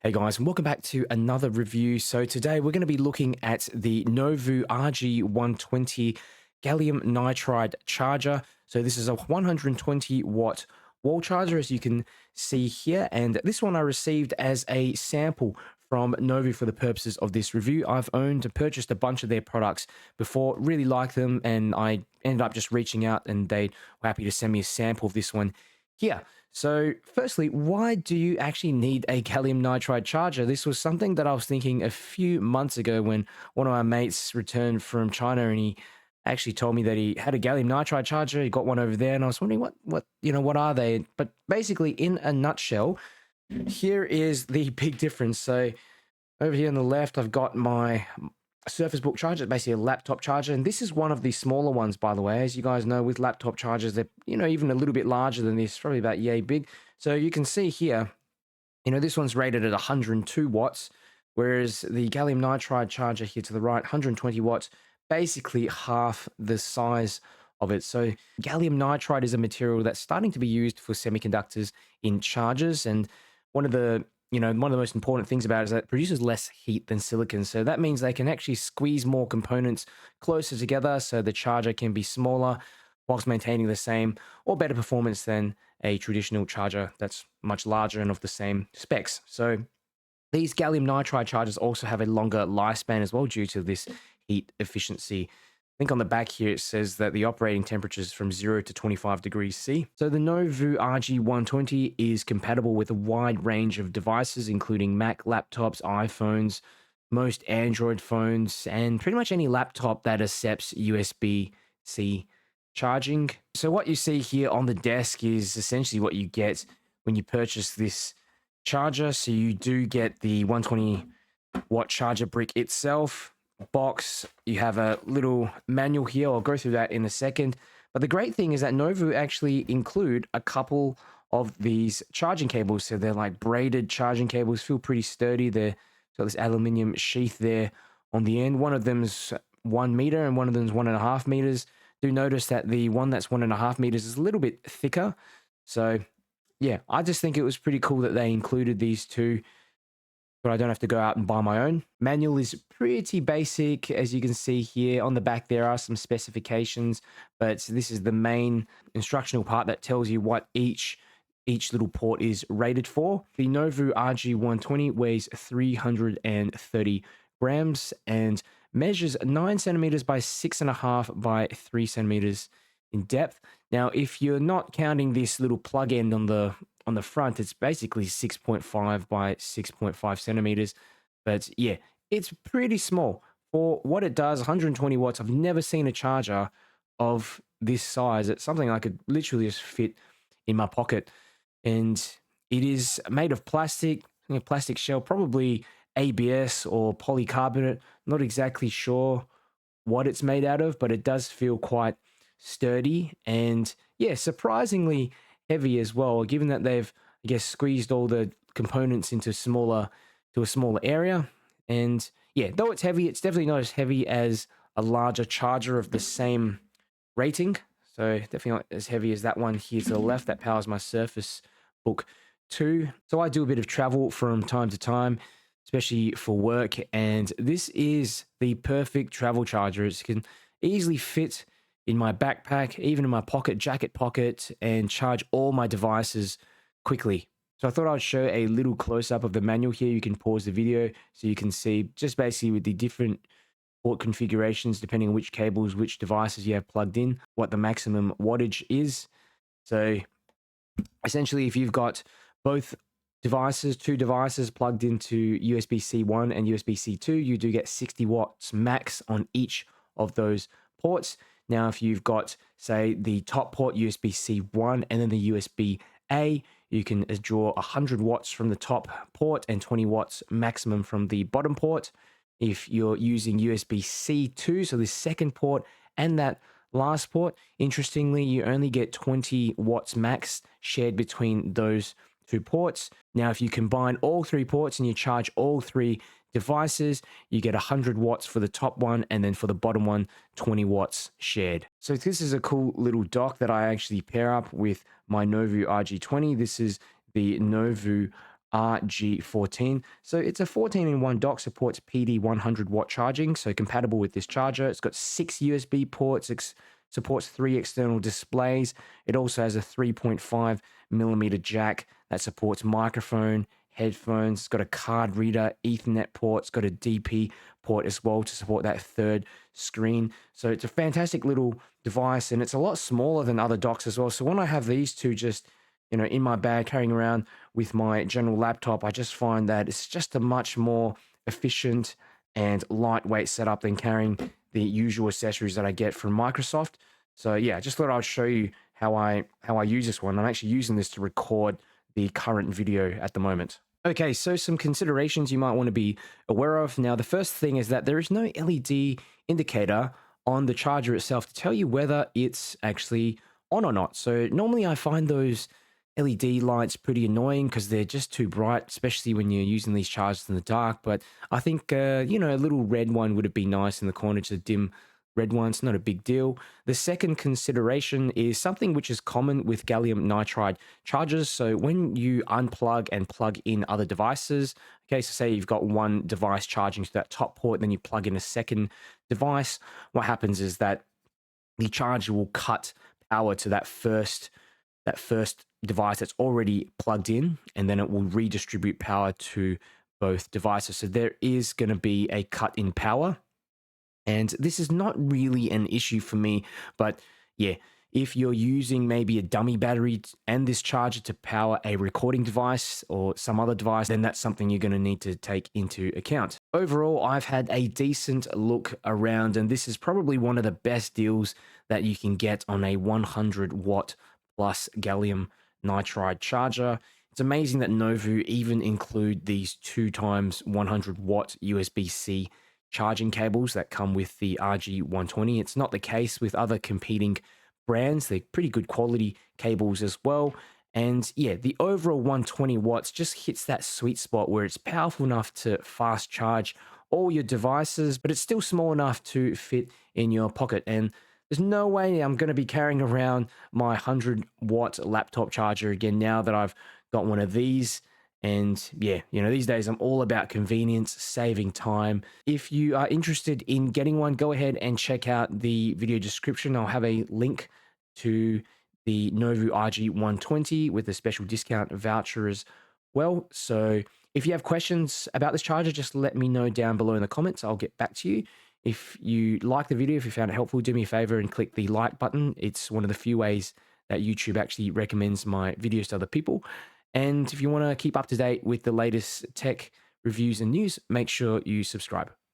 Hey guys, and welcome back to another review. So today we're going to be looking at the Novoo RG120 Gallium Nitride charger. So this is a 120 watt wall charger, as you can see here. And this one I received as a sample from Novoo for the purposes of this review. I've owned and purchased a bunch of their products before, really like them, and I ended up just reaching out and they were happy to send me a sample of this one here. So, firstly, why do you actually need a gallium nitride charger? This was something that I was thinking a few months ago when one of my mates returned from China and he actually told me that he had a gallium nitride charger. He got one over there, and I was wondering what are they? But basically, in a nutshell, here is the big difference. So, over here on the left, I've got my Surface Book charger. It's basically a laptop charger, and this is one of the smaller ones, by the way. As you guys know, with laptop chargers, they're even a little bit larger than this, probably about yay big. So you can see here, this one's rated at 102 watts, whereas the gallium nitride charger here to the right, 120 watts, basically half the size of it. So gallium nitride is a material that's starting to be used for semiconductors in chargers, and one of the one of the most important things about it is that it produces less heat than silicon. So that means they can actually squeeze more components closer together so the charger can be smaller whilst maintaining the same or better performance than a traditional charger that's much larger and of the same specs. So these gallium nitride chargers also have a longer lifespan as well due to this heat efficiency. I think on the back here it says that the operating temperature is from 0 to 25 degrees C. So the Novoo RG120 is compatible with a wide range of devices, including Mac laptops, iPhones, most Android phones, and pretty much any laptop that accepts USB-C charging. So what you see here on the desk is essentially what you get when you purchase this charger. So you do get the 120 watt charger brick itself, box. You have a little manual here. I'll go through that in a second. But the great thing is that Novoo actually include a couple of these charging cables. So they're like braided charging cables, feel pretty sturdy. They're got this aluminium sheath there on the end. One of them's 1 meter and one of them's 1.5 meters. Do notice that the one that's 1.5 meters is a little bit thicker. So yeah, I just think it was pretty cool that they included these two, but I don't have to go out and buy my own. Manual is pretty basic. As you can see here on the back, there are some specifications, but this is the main instructional part that tells you what each little port is rated for. The Novoo RG120 weighs 330 grams and measures 9 centimeters by 6.5 by 3 centimeters in depth. Now, if you're not counting this little plug end on the front, it's basically 6.5 by 6.5 centimeters. But yeah, it's pretty small for what it does. 120 watts. I've never seen a charger of this size. It's something I could literally just fit in my pocket, and it is made of plastic, a plastic shell, probably ABS or polycarbonate. Not exactly sure what it's made out of, but it does feel quite sturdy and yeah, surprisingly heavy as well, given that they've, I guess, squeezed all the components into a smaller area. And yeah, though it's heavy, it's definitely not as heavy as a larger charger of the same rating. So definitely not as heavy as that one here to the left that powers my Surface Book 2. So I do a bit of travel from time to time, especially for work, and this is the perfect travel charger. It can easily fit in my backpack, even in my jacket pocket, and charge all my devices quickly. So I thought I'd show a little close-up of the manual here. You can pause the video so you can see just basically with the different port configurations, depending on which cables, which devices you have plugged in, what the maximum wattage is. So essentially, if you've got both two devices plugged into USB-C 1 and USB-C 2, you do get 60 watts max on each of those ports. Now, if you've got, say, the top port USB-C 1 and then the USB-A, you can draw 100 watts from the top port and 20 watts maximum from the bottom port. If you're using USB-C 2, so the second port and that last port, interestingly, you only get 20 watts max shared between those two ports. Now, if you combine all three ports and you charge all three devices, you get 100 watts for the top one, and then for the bottom one, 20 watts shared. So this is a cool little dock that I actually pair up with my Novoo RG20. This is the Novoo RG14. So it's a 14-in-1 dock, supports PD 100 watt charging, so compatible with this charger. It's got 6 USB ports, supports 3 external displays. It also has a 3.5mm jack that supports microphone, headphones. It's got a card reader, Ethernet port. It's got a DP port as well to support that third screen. So it's a fantastic little device, and it's a lot smaller than other docks as well. So when I have these two just in my bag carrying around with my general laptop, I just find that it's just a much more efficient and lightweight setup than carrying the usual accessories that I get from Microsoft. So yeah, I just thought I'd show you how I use this one. I'm actually using this to record the current video at the moment. Okay, so some considerations you might want to be aware of. Now, the first thing is that there is no LED indicator on the charger itself to tell you whether it's actually on or not. So normally I find those LED lights pretty annoying because they're just too bright, especially when you're using these chargers in the dark. But I think, a little red one would have been nice in the corner, to dim red one. It's not a big deal. The second consideration is something which is common with gallium nitride chargers. So when you unplug and plug in other devices, okay, so say you've got one device charging to that top port, then you plug in a second device, what happens is that the charger will cut power to that first device that's already plugged in, and then it will redistribute power to both devices. So there is going to be a cut in power. And this is not really an issue for me, but yeah, if you're using maybe a dummy battery and this charger to power a recording device or some other device, then that's something you're going to need to take into account. Overall, I've had a decent look around, and this is probably one of the best deals that you can get on a 100 watt plus gallium nitride charger. It's amazing that Novoo even include these 2x 100 watt USB-C charging cables that come with the RG120. It's not the case with other competing brands. They're pretty good quality cables as well. And yeah, the overall 120 watts just hits that sweet spot where it's powerful enough to fast charge all your devices, but it's still small enough to fit in your pocket. And there's no way I'm going to be carrying around my 100 watt laptop charger again now that I've got one of these. And yeah, these days I'm all about convenience, saving time. If you are interested in getting one, go ahead and check out the video description. I'll have a link to the Novoo RG120 with a special discount voucher as well. So if you have questions about this charger, just let me know down below in the comments. I'll get back to you. If you like the video, if you found it helpful, do me a favor and click the like button. It's one of the few ways that YouTube actually recommends my videos to other people. And if you want to keep up to date with the latest tech reviews and news, make sure you subscribe.